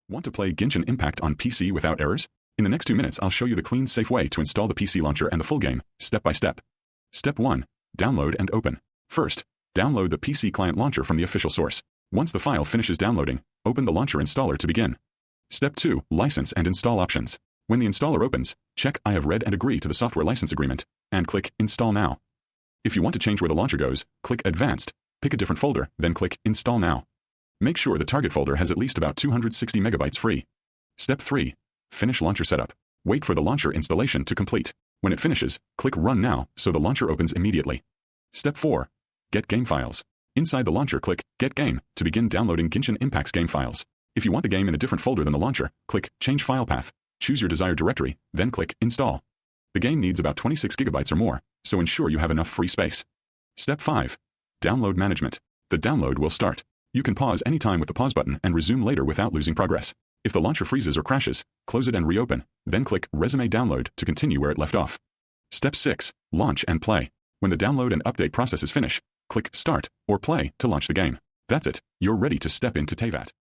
Want to play Genshin Impact on PC without errors? In the next 2 minutes, I'll show you the clean, safe way to install the PC launcher and the full game, step by step. Step 1. Download and open. First, download the PC client launcher from the official source. Once the file finishes downloading, open the launcher installer to begin. Step 2. License and install options. When the installer opens, check I have read and agree to the software license agreement, and click Install Now. If you want to change where the launcher goes, click Advanced, pick a different folder, then click Install Now. Make sure the target folder has at least about 260 megabytes free. Step 3. Finish launcher setup. Wait for the launcher installation to complete. When it finishes, click Run Now so the launcher opens immediately. Step 4. Get game files. Inside the launcher, click Get Game to begin downloading Genshin Impact's game files. If you want the game in a different folder than the launcher, click Change File Path. Choose your desired directory, then click Install. The game needs about 26 gigabytes or more, so ensure you have enough free space. Step 5. Download management. The download will start. You can pause anytime with the pause button and resume later without losing progress. If the launcher freezes or crashes, close it and reopen, then click Resume Download to continue where it left off. Step 6. Launch and play. When the download and update processes finish, click Start or Play to launch the game. That's it, you're ready to step into Tevat.